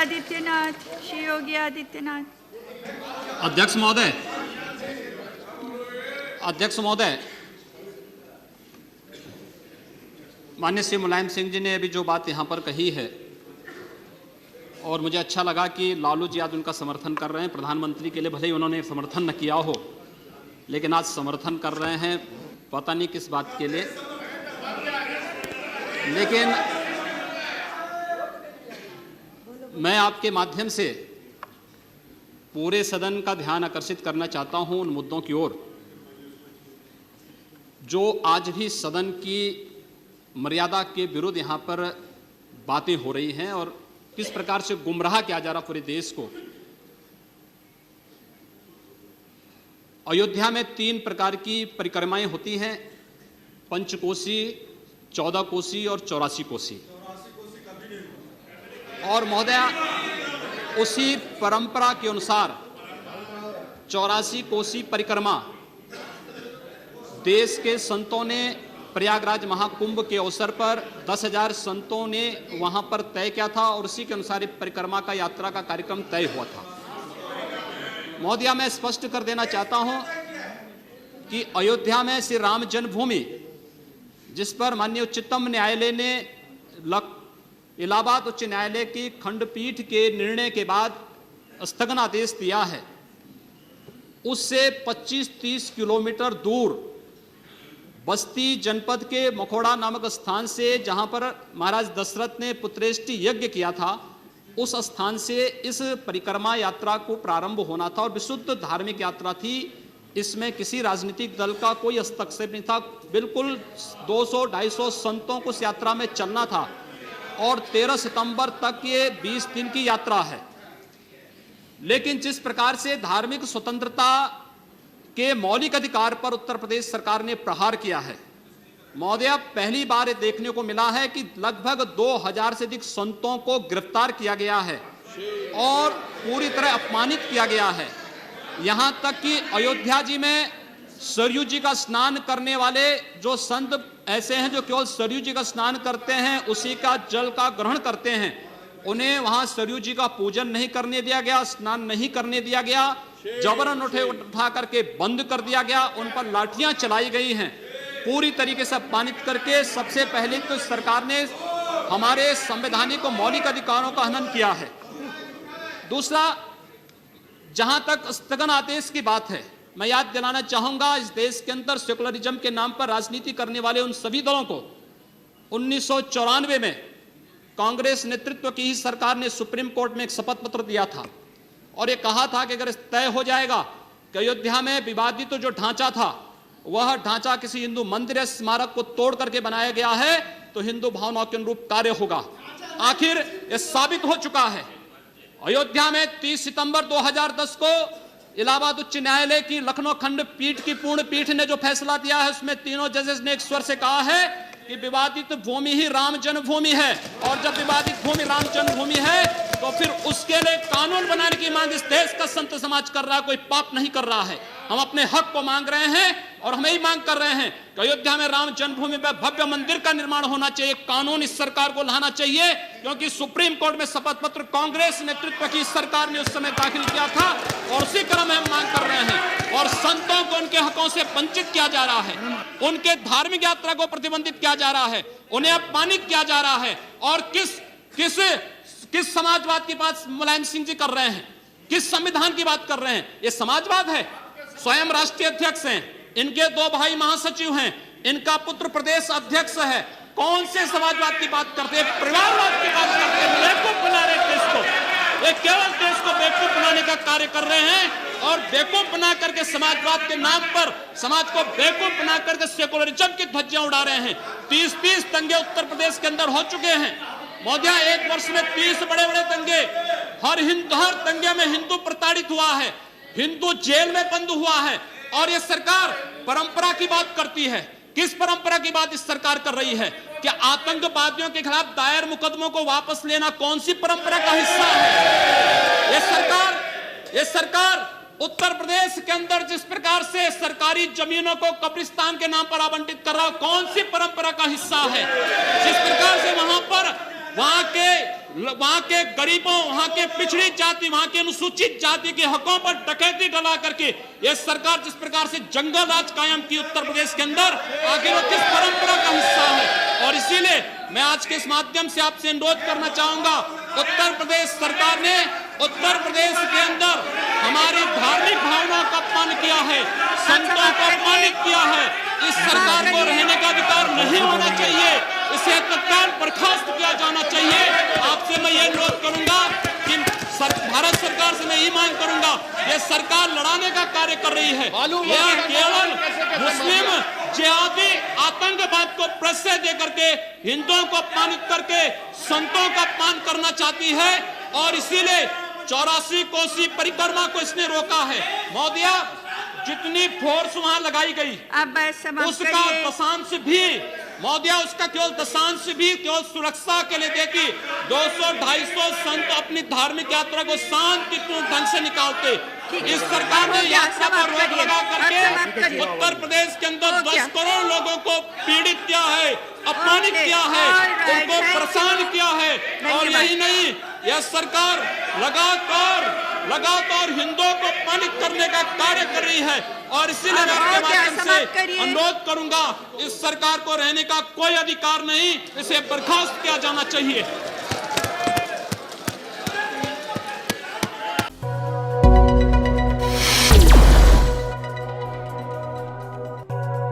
आदित्यनाथ, श्री योगी आदित्यनाथ। अध्यक्ष महोदय, माननीय श्री मुलायम सिंह जी ने अभी जो बात यहाँ पर कही है, और मुझे अच्छा लगा कि लालू जी आज उनका समर्थन कर रहे हैं। प्रधानमंत्री के लिए भले ही उन्होंने समर्थन न किया हो, लेकिन आज समर्थन कर रहे हैं, पता नहीं किस बात के लिए। लेकिन मैं आपके माध्यम से पूरे सदन का ध्यान आकर्षित करना चाहता हूं उन मुद्दों की ओर जो आज भी सदन की मर्यादा के विरुद्ध यहाँ पर बातें हो रही हैं और किस प्रकार से गुमराह किया जा रहा पूरे देश को। अयोध्या में 3 प्रकार की परिक्रमाएं होती हैं, पंचकोसी, 14 कोसी और 84 कोसी। और महोदया, उसी परंपरा के अनुसार 84 कोसी परिक्रमा देश के संतों ने प्रयागराज महाकुंभ के अवसर पर 10,000 संतों ने वहां पर तय किया था और उसी के अनुसार परिक्रमा का यात्रा का कार्यक्रम तय हुआ था। महोदया, मैं स्पष्ट कर देना चाहता हूं कि अयोध्या में श्री राम जन्मभूमि, जिस पर माननीय उच्चतम न्यायालय ने इलाहाबाद उच्च न्यायालय की खंडपीठ के निर्णय के बाद स्थगन आदेश दिया है, उससे 25-30 किलोमीटर दूर बस्ती जनपद के मखोड़ा नामक स्थान से, जहां पर महाराज दशरथ ने पुत्रेष्टि यज्ञ किया था, उस स्थान से इस परिक्रमा यात्रा को प्रारंभ होना था और विशुद्ध धार्मिक यात्रा थी। इसमें किसी राजनीतिक दल का कोई हस्तक्षेप नहीं था। बिल्कुल 200-250 संतों को इस यात्रा में चलना था और 13 सितंबर तक ये 20 दिन की यात्रा है। लेकिन जिस प्रकार से धार्मिक स्वतंत्रता के मौलिक अधिकार पर उत्तर प्रदेश सरकार ने प्रहार किया है, महोदय, पहली बार ये देखने को मिला है कि लगभग 2000 से अधिक संतों को गिरफ्तार किया गया है और पूरी तरह अपमानित किया गया है। यहां तक कि अयोध्या जी में सरयू जी का स्नान करने वाले जो संत ऐसे हैं जो केवल सरयू जी का स्नान करते हैं, उसी का जल का ग्रहण करते हैं, उन्हें वहां सरयू जी का पूजन नहीं करने दिया गया, स्नान नहीं करने दिया गया, जबरन उठा करके बंद कर दिया गया, उन पर लाठियां चलाई गई हैं, पूरी तरीके से अपमानित करके। सबसे पहले तो सरकार ने हमारे संवैधानिक और मौलिक अधिकारों का हनन किया है। दूसरा, जहां तक स्थगन आदेश की बात है, मैं याद दिलाना चाहूंगा, इस देश के अंदर सेकुलरिज्म के नाम पर राजनीति करने वाले उन सभी दलों को 1994 में कांग्रेस नेतृत्व की ही सरकार ने सुप्रीम कोर्ट में एक शपथ पत्र दिया था और यह कहा था कि अगर तय हो जाएगा कि अयोध्या में विवादित तो जो ढांचा था, वह ढांचा किसी हिंदू मंदिर या स्मारक को तोड़ करके बनाया गया है, तो हिंदू भावनाओं के अनुरूप कार्य होगा। आखिर यह साबित हो चुका है। अयोध्या में 30 सितंबर 2010 को इलाहाबाद उच्च न्यायालय की लखनऊ खंडपीठ की पूर्ण पीठ ने जो फैसला दिया है, उसमें तीनों जजेस ने एक स्वर से कहा है कि विवादित भूमि ही राम जन्मभूमि है, और जब विवादित भूमि राम जन्मभूमि है तो फिर उसके लिए कानून बनाने की मांग इस देश का संत समाज कर रहा है, कोई पाप नहीं कर रहा है। हम अपने हक को मांग रहे हैं और हम यही मांग कर रहे हैं कि अयोध्या में राम जन्मभूमि में भव्य मंदिर का निर्माण होना चाहिए, कानून इस सरकार को लाना चाहिए, क्योंकि सुप्रीम कोर्ट में शपथ पत्र कांग्रेस नेतृत्व की सरकार ने उस समय दाखिल किया था और उसी क्रम में हम मांग कर रहे हैं। और संतों को उनके हकों से वंचित किया जा रहा है, उनके धार्मिक यात्रा को प्रतिबंधित किया जा रहा है, उन्हें अपमानित किया जा रहा है। और किस समाजवाद की बात मुलायम सिंह जी कर रहे हैं, किस संविधान की बात कर रहे हैं? ये समाजवाद है। स्वयं राष्ट्रीय अध्यक्ष हैं, इनके 2 भाई महासचिव हैं, इनका पुत्र प्रदेश अध्यक्ष है। कौन से समाजवाद की बात करते हैं? परिवारवाद की बात करते हैं। बेवकूफ बना रहे देश को, ये केवल देश को बेवकूफ बनाने का कार्य कर रहे हैं और बेवकूफ बना करके समाजवाद के नाम पर समाज को बेवकूफ बना करके सेकुलरिज्म की धज्जियां उड़ा रहे हैं। 30 दंगे उत्तर प्रदेश के अंदर हो चुके हैं महोदय, 1 वर्ष में 30 बड़े-बड़े दंगे। हर दंगे में हिंदू प्रताड़ित हुआ है, हिंदू जेल में बंद हुआ है, और यह सरकार परंपरा की बात करती है। किस परंपरा की बात इस सरकार कर रही है? कि आतंकवादियों के खिलाफ दायर मुकदमों को वापस लेना कौन सी परंपरा का हिस्सा है? यह सरकार उत्तर प्रदेश के अंदर जिस प्रकार से सरकारी जमीनों को कब्रिस्तान के नाम पर आवंटित कर रहा है, कौन सी परंपरा का हिस्सा है? जिस प्रकार से वहां पर वहां के गरीबों, वहां के पिछड़ी जाति, वहां के अनुसूचित जाति के हकों पर डकैती डला करके ये सरकार जिस प्रकार से जंगल राज कायम की उत्तर प्रदेश के अंदर, आखिर वो किस परंपरा का हिस्सा है? और इसीलिए मैं आज के इस माध्यम से आपसे अनुरोध करना चाहूंगा, उत्तर प्रदेश सरकार ने उत्तर प्रदेश के अंदर हमारी धार्मिक भावनाओं का अपमान किया है, संतों को अपमानित किया है। इस सरकार को रहने का अधिकार नहीं होना चाहिए, इसे तत्काल बर्खास्त किया जाना चाहिए। आपसे मैं ये अनुरोध करूंगा कि भारत सरकार से मैं ये मांग करूंगा, ये सरकार लड़ाने का कार्य कर रही है, यह केवल मुस्लिम जिहादी आतंकवाद को प्रश्रय दे करके हिंदुओं को अपमानित करके संतों का अपमान करना चाहती है। और इसीलिए 84 कोसी परिक्रमा को इसने रोका है। महोदया, जितनी फोर्स वहां लगाई गई अब समाप्त उसका करिए। दशांश भी, महोदया, उसका केवल दशांश भी केवल सुरक्षा के लिए देखी 200-250 संत अपनी धार्मिक यात्रा को शांतिपूर्ण ढंग से निकालते। इस सरकार ने यात्रा पर रोक लगा करके उत्तर प्रदेश के अंदर 10 करोड़ लोगों को पीड़ित किया है, अपमानित किया है, उनको परेशान किया है। और यही नहीं, यह सरकार लगातार हिंदुओं को अपमानित करने का कार्य कर रही है। और इसीलिए मैं आपके माध्यम से अनुरोध करूंगा, इस सरकार को रहने का कोई अधिकार नहीं, इसे बर्खास्त किया जाना चाहिए।